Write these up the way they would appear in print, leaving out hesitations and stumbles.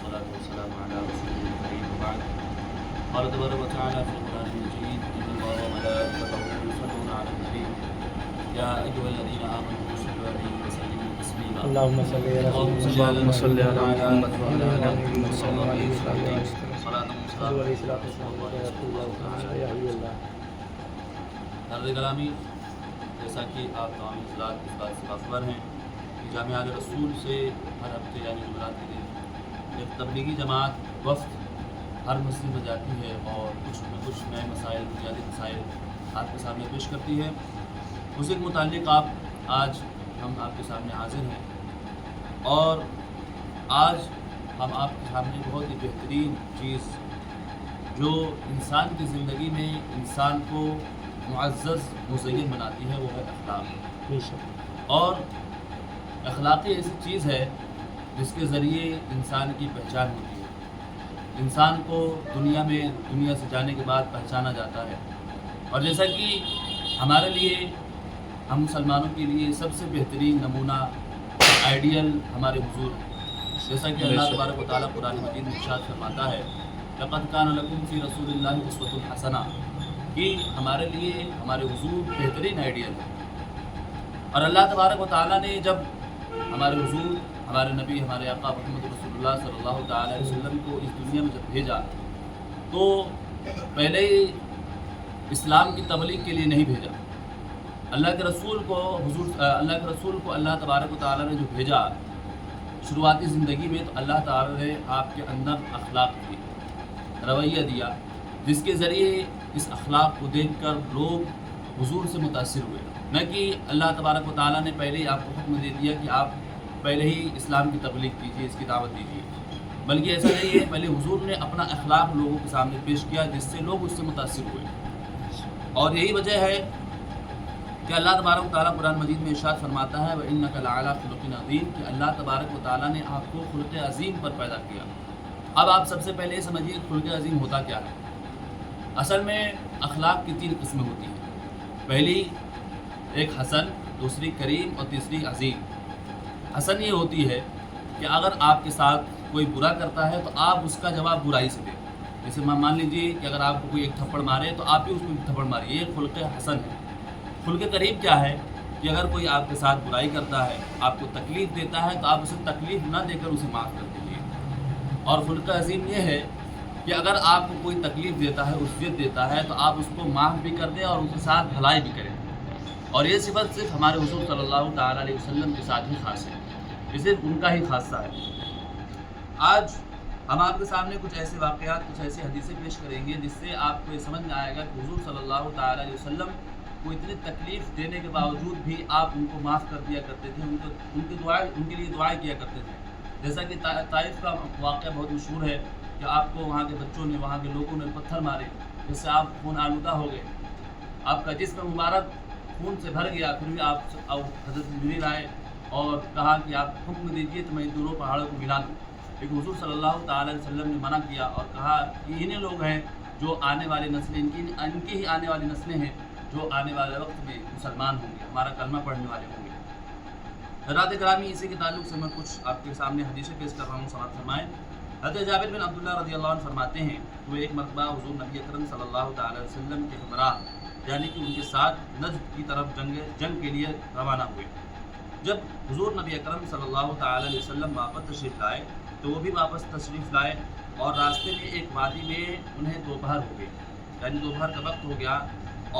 والصلاة والسلام على رسوله الكريم وبعد قال تبارك وتعالى في القرآن المجيد إن الله وملائكته يصلون على النبي يا أيها الذين آمنوا صلوا عليه وسلموا تسليما اللهم صل على اللهم صل على محمد وعلى آل محمد صلى الله عليه وسلم صلاة علیہ السلام حضرت گرامی، جیسا کہ آپ تمام حضرات اس بات سے باخبر ہیں کہ جامعہ رسول سے ہر ہفتے یعنی جمعرات کے دن ایک تبلیغی جماعت وفد ہر مسجد میں جاتی ہے اور کچھ نہ کچھ نئے مسائل، بنیادی مسائل آپ کے سامنے پیش کرتی ہے۔ اسی کے متعلق آج ہم آپ کے سامنے حاضر ہیں اور آج ہم آپ کے سامنے بہت ہی بہترین چیز جو انسان کی زندگی میں انسان کو معزز مزین بناتی ہے وہ ہے اخلاق۔ اور اخلاقی ایسی چیز ہے جس کے ذریعے انسان کی پہچان ہوتی ہے، انسان کو دنیا سے جانے کے بعد پہچانا جاتا ہے۔ اور جیسا کہ ہمارے لیے، ہم مسلمانوں کے لیے سب سے بہترین نمونہ آئیڈیل ہمارے حضور ہیں، جیسا کہ اللہ تبارک و تعالیٰ قرآن مجید میں ارشاد فرماتا ہے لقد کان لکم فی رسول اللہ اسوۃ حسنہ، کہ ہمارے لیے ہمارے حضور بہترین آئیڈیل ہے۔ اور اللہ تبارک و تعالیٰ نے جب ہمارے حضور، ہمارے نبی، ہمارے آقا محمد رسول اللہ صلی اللہ تعالیٰ علیہ وسلم کو اس دنیا میں جب بھیجا تو پہلے ہی اسلام کی تبلیغ کے لیے نہیں بھیجا۔ اللہ کے رسول کو اللہ تبارک و تعالیٰ نے جو بھیجا شروعاتی زندگی میں، تو اللہ تعالیٰ نے آپ کے اندر اخلاق دی، رویہ دیا، جس کے ذریعے اس اخلاق کو دیکھ کر لوگ حضور سے متاثر ہوئے۔ نہ کہ اللہ تبارک و تعالیٰ نے پہلے ہی آپ کو حکم دے دیا کہ آپ پہلے ہی اسلام کی تبلیغ کیجیے، اس کی دعوت دیجیے، بلکہ ایسا نہیں ہے، پہلے حضور نے اپنا اخلاق لوگوں کے سامنے پیش کیا جس سے لوگ اس سے متاثر ہوئے۔ اور یہی وجہ ہے کہ اللہ تبارک و تعالیٰ قرآن مجید میں ارشاد فرماتا ہے وَإِنَّكَ لَعَلَىٰ خُلُقٍ عَظِيمٍ، کہ اللہ تبارک و تعالیٰ نے آپ کو خلق عظیم پر پیدا کیا۔ اب آپ سب سے پہلے یہ سمجھیے خلق عظیم ہوتا کیا ہے۔ اصل میں اخلاق کی 3 قسمیں ہوتی ہیں، پہلی ایک حسن، دوسری کریم اور تیسری عظیم۔ حسن یہ ہوتی ہے کہ اگر آپ کے ساتھ کوئی برا کرتا ہے تو آپ اس کا جواب برائی سے دیں۔ جیسے مان لیجیے کہ اگر آپ کو کوئی ایک تھپڑ مارے تو آپ بھی اس کو ایک تھپڑ ماریے، یہ خلق حسن ہے۔ خلق کریم کیا ہے کہ اگر کوئی آپ کے ساتھ برائی کرتا ہے، آپ کو تکلیف دیتا ہے تو آپ اسے تکلیف نہ دے کر اسے معاف کر دیجیے۔ اور خلق عظیم یہ ہے کہ اگر آپ کو کوئی تکلیف دیتا ہے، اذیت دیتا ہے، تو آپ اس کو معاف بھی کر دیں اور اس کے ساتھ بھلائی بھی کریں۔ اور یہ صفت صرف ہمارے حضور صلی اللہ تعالیٰ علیہ وسلم کے ساتھ ہی خاص ہے، یہ صرف ان کا ہی خاصہ ہے۔ آج ہم آپ کے سامنے کچھ ایسے واقعات، کچھ ایسی حدیثیں پیش کریں گے جس سے آپ کو یہ سمجھ میں آئے گا کہ حضور صلی اللہ تعالیٰ علیہ وسلم کو اتنی تکلیف دینے کے باوجود بھی آپ ان کو معاف کر دیا کرتے تھے، ان کے لیے دعائیں کیا کرتے تھے۔ جیسا کہ طائف کا واقعہ بہت مشہور ہے کہ آپ کو وہاں کے بچوں نے، وہاں کے لوگوں نے پتھر مارے، جس سے آپ خون آلودہ ہو گئے، آپ کا جسم مبارک خون سے بھر گیا، پھر بھی آپ حضرت جبریل آئے اور کہا کہ آپ حکم دیجیے تو میں دونوں پہاڑوں کو ملا دوں، لیکن حضور صلی اللہ تعالیٰ علیہ وسلم نے منع کیا اور کہا کہ انہیں لوگ ہیں جو آنے والی نسلیں، ان کی ہی آنے والی نسلیں ہیں جو آنے والے وقت میں مسلمان ہوں گے، ہمارا کلمہ پڑھنے والے ہوں گے۔ حضرات گرامی، اسی کے تعلق سے میں کچھ آپ کے سامنے حدیثیں پیش کر رہا ہوں، سماعت فرمائیں۔ حضرت جابر بن عبداللہ رضی اللہ عنہ فرماتے ہیں وہ ایک مرتبہ حضور نبی اکرم صلی اللہ تعالیٰ علیہ وسلم کے ہمراہ، یعنی کہ ان کے ساتھ نجد کی طرف جنگ کے لیے روانہ ہوئے۔ جب حضور نبی اکرم صلی اللہ تعالیٰ علیہ وسلم واپس تشریف لائے تو وہ بھی واپس تشریف لائے، اور راستے میں ایک وادی میں انہیں دوپہر ہو گئی، یعنی دوپہر کا وقت ہو گیا،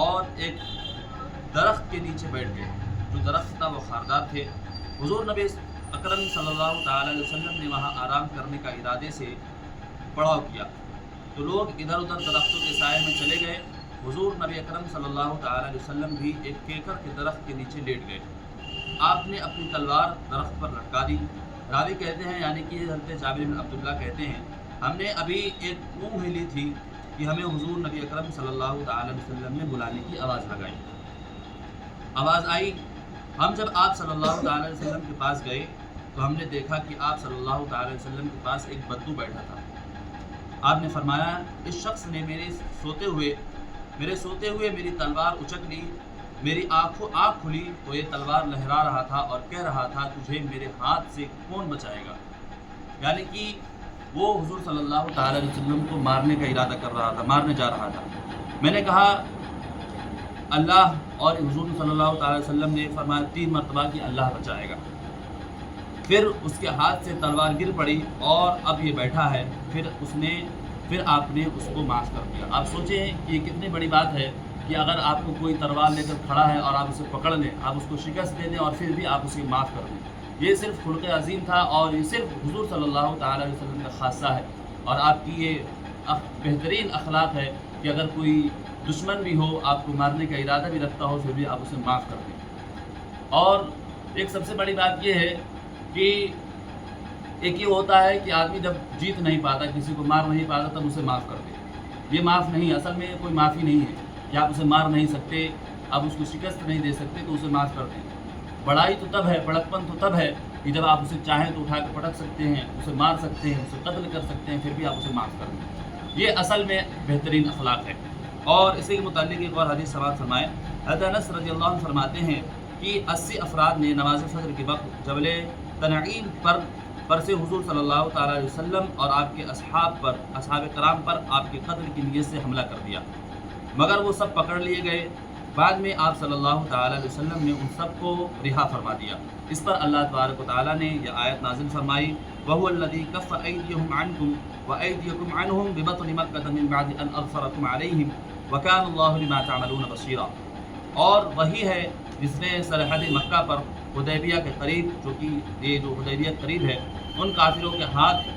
اور ایک درخت کے نیچے بیٹھ گئے۔ جو درخت تھا وہ خاردار تھے۔ حضور نبی اکرم صلی اللہ تعالیٰ علیہ وسلم نے وہاں آرام کرنے کا ارادے سے پڑاؤ کیا، تو لوگ ادھر ادھر درختوں کے سائے میں چلے گئے۔ حضور نبی اکرم صلی اللہ تعالیٰ علیہ وسلم بھی ایک کیکر کے درخت کے نیچے لیٹ گئے۔ آپ نے اپنی تلوار درخت پر لٹکا دی۔ راوی کہتے ہیں، یعنی کہ حضرت جابر بن عبداللہ کہتے ہیں، ہم نے ابھی ایک اونگ ہلی تھی کہ ہمیں حضور نبی اکرم صلی اللہ تعالیٰ علیہ وسلم نے بلانے کی آواز لگائی۔ آواز آئی، ہم جب آپ صلی اللہ تعالیٰ علیہ وسلم کے پاس گئے تو ہم نے دیکھا کہ آپ صلی اللہ تعالیٰ علیہ وسلم کے پاس ایک بدو بیٹھا تھا۔ آپ نے فرمایا، اس شخص نے میرے سوتے ہوئے میری تلوار اچک لی، میری آنکھ کھلی تو یہ تلوار لہرا رہا تھا اور کہہ رہا تھا تجھے میرے ہاتھ سے کون بچائے گا، یعنی کہ وہ حضور صلی اللہ تعالی علیہ وسلم کو مارنے کا ارادہ کر رہا تھا، مارنے جا رہا تھا۔ میں نے کہا اللہ اور حضور صلی اللہ تعالی علیہ وسلم نے فرمایا 3 مرتبہ کہ اللہ بچائے گا۔ پھر اس کے ہاتھ سے تلوار گر پڑی اور اب یہ بیٹھا ہے، پھر آپ نے اس کو معاف کر دیا۔ آپ سوچیں کہ یہ کتنی بڑی بات ہے کہ اگر آپ کو کوئی تلوار لے کر کھڑا ہے اور آپ اسے پکڑ لیں، آپ اس کو شکست دے دیں اور پھر بھی آپ اسے معاف کر دیں۔ یہ صرف خلق عظیم تھا اور یہ صرف حضور صلی اللہ تعالی علیہ وسلم کا خاصہ ہے، اور آپ کی یہ بہترین اخلاق ہے کہ اگر کوئی دشمن بھی ہو، آپ کو مارنے کا ارادہ بھی رکھتا ہو، پھر بھی آپ اسے معاف کر دیں۔ اور ایک سب سے بڑی بات یہ ہے کہ ایک یہ ہوتا ہے کہ آدمی جب جیت نہیں پاتا، کسی کو مار نہیں پاتا، تب اسے معاف کر دے۔ یہ معاف نہیں، اصل میں کوئی معافی نہیں ہے کہ آپ اسے مار نہیں سکتے، آپ اس کو شکست نہیں دے سکتے تو اسے معاف کر دیں۔ بڑائی تو تب ہے، بڑکپن تو تب ہے کہ جب آپ اسے چاہیں تو اٹھا کے پٹک سکتے ہیں، اسے مار سکتے ہیں، اسے قتل کر سکتے ہیں، پھر بھی آپ اسے معاف کر دیں۔ یہ اصل میں بہترین اخلاق ہے۔ اور اسی کے متعلق ایک اور حدیث سماعت فرمائے، حضرت انس رضی اللہ عنہ فرماتے ہیں کہ 80 افراد نے نماز فجر کے وقت جبل تنعیم پر سے حضور صلی اللہ تعالی علیہ وسلم اور آپ کے اصحاب کرام پر آپ کے قتل کی نیت سے حملہ کر دیا، مگر وہ سب پکڑ لیے گئے۔ بعد میں آپ صلی اللہ تعالی علیہ وسلم نے ان سب کو رہا فرما دیا۔ اس پر اللہ تبارک و تعالیٰ نے یہ آیت نازل فرمائی، وَهُوَ الَّذِي كَفَّ أَيْدِيَهُمْ عَنْكُمْ وَأَيْدِيَكُمْ عَنْهُمْ بِبَطْنِ مَكَّةَ مِنْ بَعْدِ أَنْ أَظْفَرَكُمْ عَلَيْهِمْ وَكَانَ اللَّهُ بِمَا تَعْمَلُونَ بَصِيرًا۔ اور وہی ہے جس نے سرحد مکہ پر حدیبیہ کے قریب، جو حدیبیہ قریب ہے، ان کافروں کے ہاتھ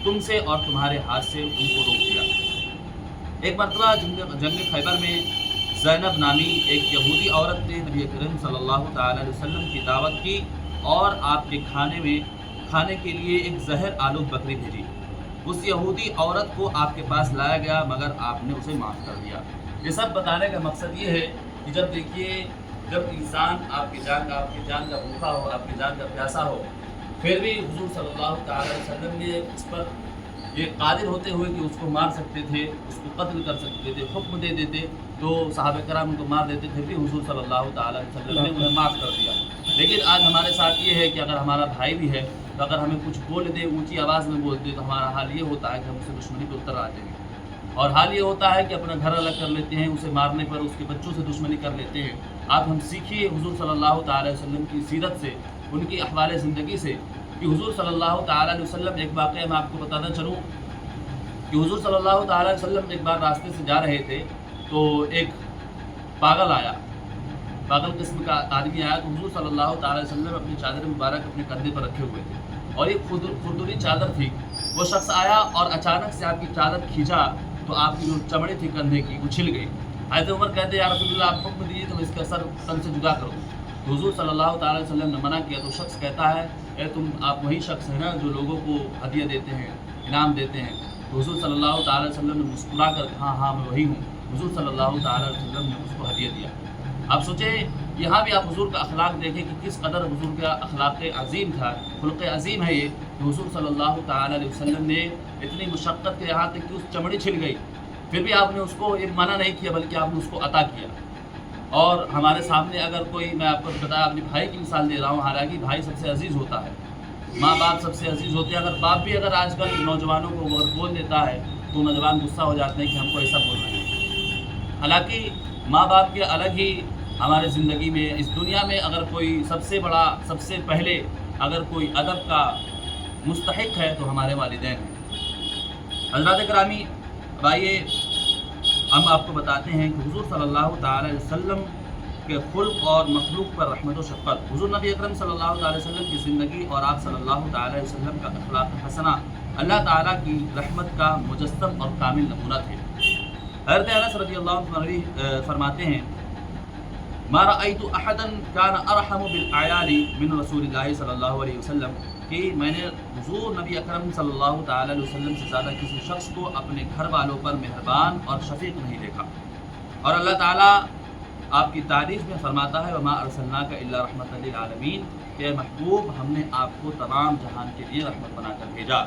تم سے اور تمہارے ہاتھ سے ان کو روک دیا۔ ایک مرتبہ جنگ خیبر میں زینب نامی ایک یہودی عورت نے نبی کریم صلی اللہ تعالی علیہ وسلم کی دعوت کی اور آپ کے کھانے کے لیے ایک زہر آلود بکری بھیجی۔ اس یہودی عورت کو آپ کے پاس لایا گیا، مگر آپ نے اسے معاف کر دیا۔ یہ سب بتانے کا مقصد یہ ہے کہ جب انسان آپ کی جان کا بھوکا ہو، آپ کی جان کا پیاسا ہو، پھر بھی حضور صلی اللہ تعالی علیہ وسلم نے اس پر یہ قادر ہوتے ہوئے کہ اس کو مار سکتے تھے، اس کو قتل کر سکتے تھے، حکم دے دیتے تو صحابہ کرام ان کو مار دیتے، پھر بھی حضور صلی اللہ تعالی علیہ وسلم نے انہیں معاف کر دیا۔ لیکن آج ہمارے ساتھ یہ ہے کہ اگر ہمارا بھائی بھی ہے تو اگر ہمیں کچھ بول دے، اونچی آواز میں بول دے، تو ہمارا حال یہ ہوتا ہے کہ ہم اسے دشمنی پہ اتر آتے ہیں، اور حال یہ ہوتا ہے کہ اپنا گھر الگ کر لیتے ہیں، اسے مارنے پر اس کے بچوں سے دشمنی کر لیتے ہیں۔ آپ ہم سیکھیے حضور صلی اللہ تعالی علیہ وسلم کی سیرت سے، ان کی احوال زندگی سے، کہ حضور صلی اللہ تعالی علیہ وسلم، ایک واقعہ میں آپ کو بتانا چلوں کہ حضور صلی اللہ تعالی علیہ وسلم ایک بار راستے سے جا رہے تھے تو ایک پاگل قسم کا آدمی آیا، تو حضور صلی اللہ تعالی علیہ وسلم اپنی چادر مبارک اپنے کندھے پر رکھے ہوئے تھے اور ایک خردری چادر تھی۔ وہ شخص آیا اور اچانک سے آپ کی چادر کھینچا تو آپ کی جو چمڑی تھی کندھے کی وہ چھل گئی۔ حضرت عمر کہتے ہیں یا رسول اللہ آپ حکم دیجیے تو اس کا سر تن سے جدا کرو۔ تو حضور صلی اللہ تعالی علیہ وسلم نے منع کیا، تو شخص کہتا ہے آپ وہی شخص ہیں نا جو لوگوں کو ہدیہ دیتے ہیں، انعام دیتے ہیں؟ تو حضور صلی اللہ تعالی علیہ وسلم نے مسکرا کر ہاں میں وہی ہوں۔ حضور صلی اللہ تعالی علیہ وسلم نے اس کو ہدیہ دیا۔ آپ سوچیں یہاں بھی آپ حضور کا اخلاق دیکھیں کہ کس قدر حضور کا اخلاق عظیم تھا، خلق عظیم ہے یہ، کہ حضور صلی اللہ تعالی علیہ وسلم نے اتنی مشقت کے یہاں تک کہ اس چمڑی چھل گئی، پھر بھی آپ نے اس کو یہ منع نہیں کیا بلکہ آپ نے اس کو عطا کیا۔ اور ہمارے سامنے اگر کوئی، میں آپ کو بتایا اپنے بھائی کی مثال دے رہا ہوں، حالانکہ بھائی سب سے عزیز ہوتا ہے، ماں باپ سب سے عزیز ہوتے ہیں۔ اگر باپ بھی اگر آج کل نوجوانوں کو بول دیتا ہے تو نوجوان غصہ ہو جاتے ہیں کہ ہم کو ایسا بول رہے ہیں۔ حالانکہ ماں باپ کے الگ ہی ہمارے زندگی میں، اس دنیا میں اگر کوئی سب سے پہلے اگر کوئی ادب کا مستحق ہے تو ہمارے والدین ہیں۔ حضرات گرامی، آئیے ہم آپ کو بتاتے ہیں کہ حضور صلی اللہ تعالی علیہ وسلم کے خلق اور مخلوق پر رحمت و شفقت، حضور نبی اکرم صلی اللہ تعالی وسلم کی زندگی اور آپ صلی اللہ تعالی علیہ وسلم کا اخلاق حسنہ اللہ تعالیٰ کی رحمت کا مجسم اور کامل نمونہ تھے۔ حضرت انس رضی اللہ عنہ فرماتے ہیں ما رأيت احدا كان ارحم بالعيال من رسول اللہ صلی اللہ علیہ وسلم، کہ میں نے حضور نبی اکرم صلی اللہ تعالی علیہ وسلم سے زیادہ کسی شخص کو اپنے گھر والوں پر مہربان اور شفیق نہیں دیکھا۔ اور اللہ تعالیٰ آپ کی تعریف میں فرماتا ہے وما ارسلناک الا رحمۃ للعالمین، کہ محبوب ہم نے آپ کو تمام جہان کے لیے رحمت بنا کر بھیجا۔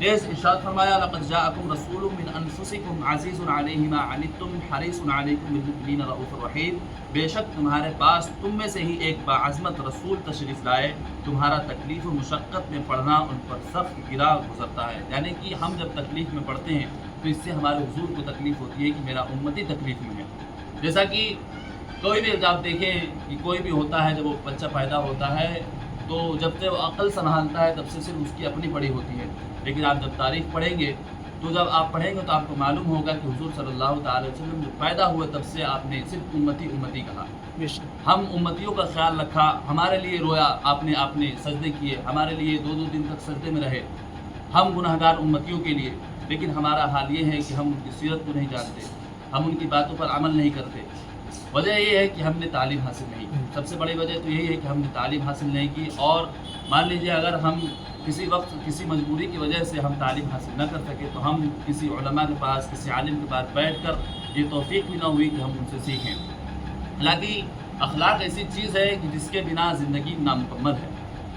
نیز ارشاد فرمایا لقد جاءکم رسول من انفسکم عزیز علیہ ما عنتم حریص علیکم بالمؤمنین رؤوف رحیم، بے شک تمہارے پاس تم میں سے ہی ایک باعظمت رسول تشریف لائے، تمہارا تکلیف و مشقت میں پڑھنا ان پر سخت گرا گزرتا ہے۔ یعنی کہ ہم جب تکلیف میں پڑھتے ہیں تو اس سے ہمارے حضور کو تکلیف ہوتی ہے کہ میرا امتی تکلیف میں ہے۔ جیسا کہ کوئی بھی آپ دیکھیں کہ کوئی بھی ہوتا ہے، جب وہ بچہ پیدا ہوتا ہے تو جب سے وہ عقل سنبھالتا ہے تب سے صرف اس کی اپنی پڑی ہوتی ہے، لیکن آپ جب تاریخ پڑھیں گے تو جب آپ پڑھیں گے تو آپ کو معلوم ہوگا کہ حضور صلی اللہ تعالی علیہ وسلم جب پیدا ہوئے تب سے آپ نے صرف امتی امتی کہا، ہم امتیوں کا خیال رکھا، ہمارے لیے رویا، آپ نے سجدے کیے، ہمارے لیے 2 دن تک سجدے میں رہے، ہم گناہگار امتیوں کے لیے۔ لیکن ہمارا حال یہ ہے کہ ہم ان کی سیرت کو نہیں جانتے، ہم ان کی باتوں پر عمل نہیں کرتے۔ وجہ یہ ہے کہ ہم نے تعلیم حاصل نہیں کی، سب سے بڑی وجہ تو یہی ہے کہ ہم نے تعلیم حاصل نہیں کی۔ اور مان لیجیے اگر ہم کسی وقت کسی مجبوری کی وجہ سے ہم تعلیم حاصل نہ کر سکے تو ہم کسی علماء کے پاس، کسی عالم کے پاس بیٹھ کر یہ توفیق بھی نہ ہوئی کہ ہم ان سے سیکھیں۔ حالانکہ اخلاق ایسی چیز ہے کہ جس کے بنا زندگی نامکمل ہے،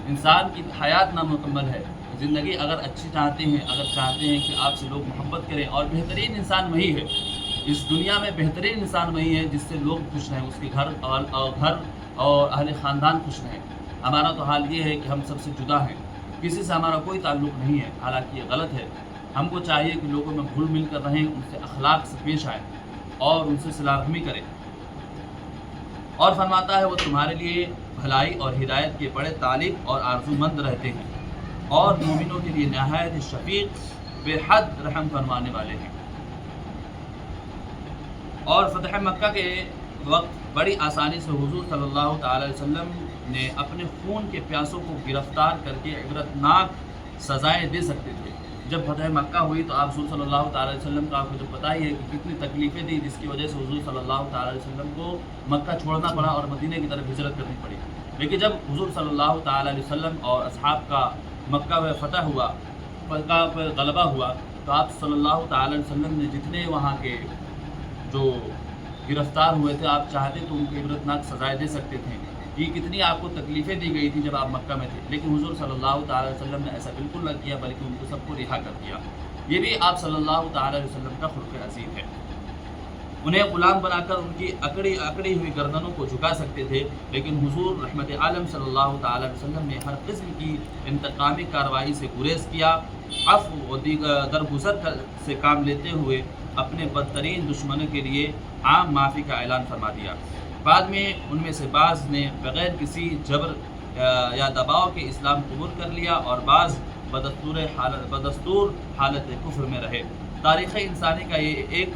انسان کی حیات نامکمل ہے۔ زندگی اگر اچھی چاہتے ہیں، اگر چاہتے ہیں کہ آپ سے لوگ محبت کریں، اور بہترین انسان وہی ہے اس دنیا میں، بہترین انسان وہی ہے جس سے لوگ خوش رہیں، اس کے گھر اور اہل خاندان خوش رہیں۔ ہمارا تو حال یہ ہے کہ ہم سب سے جدا ہیں، کسی سے ہمارا کوئی تعلق نہیں ہے، حالانکہ یہ غلط ہے۔ ہم کو چاہیے کہ لوگوں میں گھل مل کر رہیں، ان سے اخلاق سے پیش آئیں اور ان سے صلح رحمی کریں۔ اور فرماتا ہے وہ تمہارے لیے بھلائی اور ہدایت کے بڑے طالب اور آرزو مند رہتے ہیں، اور مومنوں کے لیے نہایت شفیق، بے حد رحم فرمانے والے ہیں۔ اور فتح مکہ کے وقت بڑی آسانی سے حضور صلی اللہ تعالی علیہ وسلم نے اپنے خون کے پیاسوں کو گرفتار کر کے عبرتناک سزائیں دے سکتے تھے۔ جب فتح مکہ ہوئی تو آپ حضور صلی اللہ تعالی علیہ وسلم کا آپ کو جو پتہ ہی ہے کہ کتنی تکلیفیں دی، جس کی وجہ سے حضور صلی اللہ تعالی علیہ وسلم کو مکہ چھوڑنا پڑا اور مدینہ کی طرف ہجرت کرنی پڑی۔ لیکن جب حضور صلی اللہ تعالی علیہ وسلم اور اصحاب کا مکہ میں فتح ہوا، مکہ پر غلبہ ہوا، تو آپ صلی اللہ تعالی علیہ وسلم نے جتنے وہاں کے جو گرفتار ہوئے تھے، آپ چاہتے تو ان کو عبرتناک سزائیں دے سکتے تھے کہ کتنی آپ کو تکلیفیں دی گئی تھی جب آپ مکہ میں تھے، لیکن حضور صلی اللہ تعالی علیہ وسلم نے ایسا بالکل نہ کیا، بلکہ ان کو سب کو رہا کر دیا۔ یہ بھی آپ صلی اللہ تعالی علیہ وسلم کا خلق عظیم ہے۔ انہیں غلام بنا کر ان کی اکڑی ہوئی گردنوں کو جھکا سکتے تھے، لیکن حضور رحمت عالم صلی اللہ تعالی علیہ وسلم نے ہر قسم کی انتقامی کارروائی سے گریز کیا، عفو و درگزر سے کام لیتے ہوئے اپنے بدترین دشمنوں کے لیے عام معافی کا اعلان فرما دیا۔ بعد میں ان میں سے بعض نے بغیر کسی جبر یا دباؤ کے اسلام قبول کر لیا، اور بعض بدستور حالت کفر میں رہے۔ تاریخ انسانی کا یہ ایک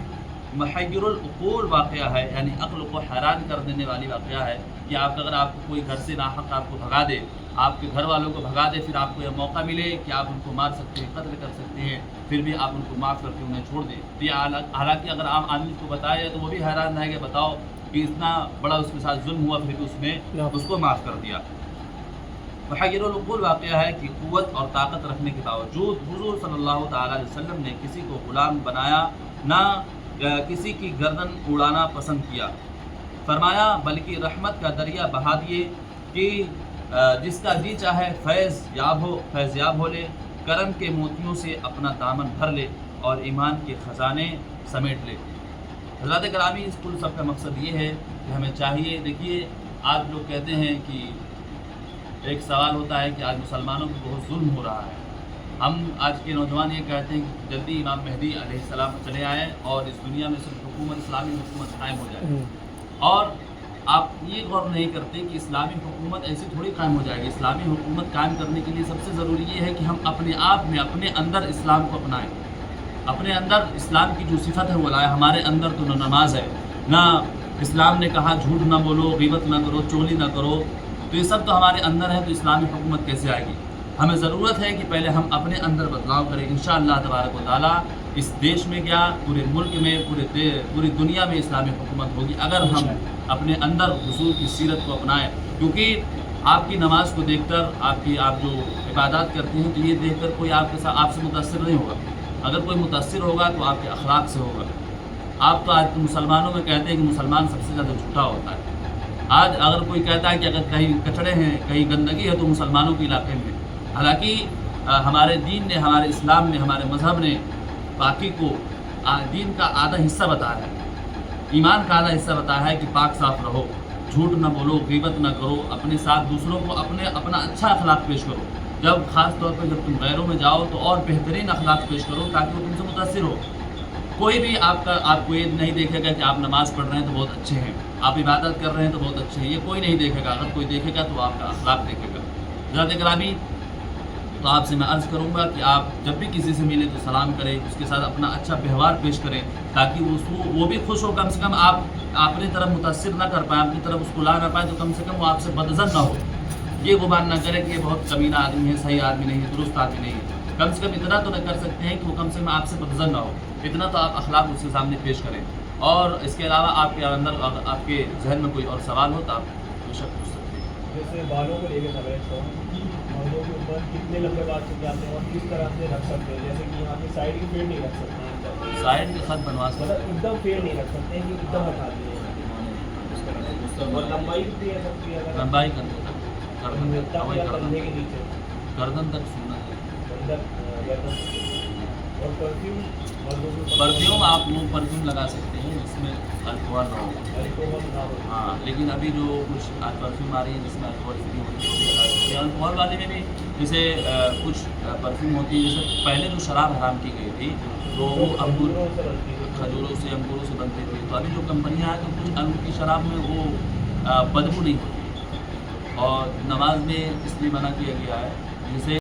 محیر العقول واقعہ ہے، یعنی عقل کو حیران کر دینے والی واقعہ ہے کہ اگر آپ کو کوئی گھر سے ناحق آپ کو بھگا دے، آپ کے گھر والوں کو بھگا دے، پھر آپ کو یہ موقع ملے کہ آپ ان کو مار سکتے ہیں، قتل کر سکتے ہیں، پھر بھی آپ ان کو معاف کر کے انہیں چھوڑ دیں۔ تو یہ حالانکہ اگر عام آدمی کو بتایا جائے تو وہ بھی حیران رہے گا، بتاؤ کہ اتنا بڑا اس کے ساتھ ظلم ہوا، پھر بھی اس نے اس کو معاف کر دیا۔ محیر العقول واقعہ ہے کہ قوت اور طاقت رکھنے کے باوجود حضور صلی اللہ تعالی علیہ وسلم نے کسی کو غلام بنایا، نہ کسی کی گردن اڑانا پسند کیا۔ فرمایا بلکہ رحمت کا دریا بہا دیے کہ جس کا جی چاہے فیض یاب ہو لے، کرم کے موتیوں سے اپنا دامن بھر لے، اور ایمان کے خزانے سمیٹ لے۔ حضرات کرامی، اس کل سب کا مقصد یہ ہے کہ ہمیں چاہیے، دیکھیے آج لوگ کہتے ہیں کہ ایک سوال ہوتا ہے کہ آج مسلمانوں کو بہت ظلم ہو رہا ہے۔ ہم آج کے نوجوان یہ کہتے ہیں کہ جلدی امام مہدی علیہ السلام چلے آئیں اور اس دنیا میں صرف حکومت، اسلامی حکومت قائم ہو جائے۔ اور آپ یہ غور نہیں کرتے کہ اسلامی حکومت ایسی تھوڑی قائم ہو جائے گی۔ اسلامی حکومت قائم کرنے کے لیے سب سے ضروری یہ ہے کہ ہم اپنے آپ میں، اپنے اندر اسلام کو اپنائیں، اپنے اندر اسلام کی جو صفت ہے وہ لائیں۔ ہمارے اندر تو نہ نماز ہے، نہ اسلام نے کہا جھوٹ نہ بولو، غیبت نہ کرو، چغلی نہ کرو، تو یہ سب تو ہمارے اندر ہے، تو اسلامی حکومت کیسے آئے گی؟ ہمیں ضرورت ہے کہ پہلے ہم اپنے اندر بدلاؤ کریں۔ انشاءاللہ تبارک و تعالیٰ اس دیش میں کیا، پورے ملک میں، پوری دنیا میں اسلامی حکومت ہوگی اگر ہم اپنے اندر حضور کی سیرت کو اپنائیں۔ کیونکہ آپ کی نماز کو دیکھ کر، آپ جو عبادات کرتے ہیں، تو یہ دیکھ کر کوئی آپ سے متاثر نہیں ہوگا۔ اگر کوئی متاثر ہوگا تو آپ کے اخلاق سے ہوگا۔ آپ تو آج مسلمانوں میں کہتے ہیں کہ مسلمان سب سے زیادہ جھوٹا ہوتا ہے۔ آج اگر کوئی کہتا ہے کہ اگر کہیں کچڑے ہیں، کہیں گندگی ہے تو مسلمانوں کے علاقے میں، حالانکہ ہمارے دین نے، ہمارے اسلام نے، ہمارے مذہب نے پاکی کو دین کا آدھا حصہ بتایا ہے، ایمان کا آدھا حصہ بتایا ہے کہ پاک صاف رہو، جھوٹ نہ بولو، غیبت نہ کرو، اپنے ساتھ دوسروں کو اپنا اچھا اخلاق پیش کرو، جب خاص طور پہ جب تم غیروں میں جاؤ تو اور بہترین اخلاق پیش کرو تاکہ وہ تم سے متاثر ہو۔ کوئی بھی آپ کو یہ نہیں دیکھے گا کہ آپ نماز پڑھ رہے ہیں تو بہت اچھے ہیں، آپ عبادت کر رہے ہیں تو بہت اچھے ہیں، یہ کوئی نہیں دیکھے گا۔ اگر کوئی دیکھے گا تو آپ کا اخلاق دیکھے گا۔ حضرت گرامی، تو آپ سے میں عرض کروں گا کہ آپ جب بھی کسی سے ملیں تو سلام کریں، اس کے ساتھ اپنا اچھا ویوہار پیش کریں تاکہ وہ بھی خوش ہو، کم سے کم آپ اپنی طرف متاثر نہ کر پائیں، اپنی طرف اس کو لا نہ پائیں، تو کم سے کم وہ آپ سے بدظن نہ ہو، یہ گمان نہ کرے کہ یہ بہت کمینہ آدمی ہے، صحیح آدمی نہیں ہے، درست آدمی نہیں ہے۔ کم سے کم اتنا تو نہ کر سکتے ہیں کہ وہ کم سے کم آپ سے بدظن نہ ہو، اتنا تو آپ اخلاق اس کے سامنے پیش کریں۔ اور اس کے علاوہ آپ کے اندر آپ کے ذہن میں کوئی اور سوال ہو تو آپ بے شک پوچھ سکتے ہیں۔ جیسے بالوں کو لے کے سوال تو مردوں کے اوپر کتنے لمبے بال چھپ جاتے ہیں اور کس طرح سے رکھ سکتے ہیں؟ جیسے کہ یہاں پہ سائڈ کی فیڈ نہیں رکھ سکتے، سائڈ کے خط بنوا مطلب سکتے ایک دم فیڈ نہیں رکھ سکتے کہ ایک دم ہٹا دیے، اور لمبائی کتنی ہے سب کی؟ اگر لمبائی کندھے تک، کندھے کے نیچے گردن تک سنت ہے۔ اور پرفیوم مردوں کے اوپر پرفیوم آپ وہ پرفیوم لگا سکتے ہیں جس میں الکوہل نہ ہو۔ الکوہل نہ ہو۔ ہاں، لیکن ابھی جو کچھ پرفیوم آ رہی ہے جس میں الکوہل فری ہوتی ہے وہ لگا سکتے ہیں۔ الکوہل والے میں بھی جیسے کچھ پرفیوم ہوتی ہے، جیسے پہلے جو شراب حرام کی گئی تھی تو وہ کھجوروں سے انگوروں سے بنتی تھی، تو ابھی جو کمپنیاں ہیں تو کچھ ان کی شراب میں وہ بدبو نہیں ہوتی، اور نماز میں اس لیے منع کیا گیا ہے جسے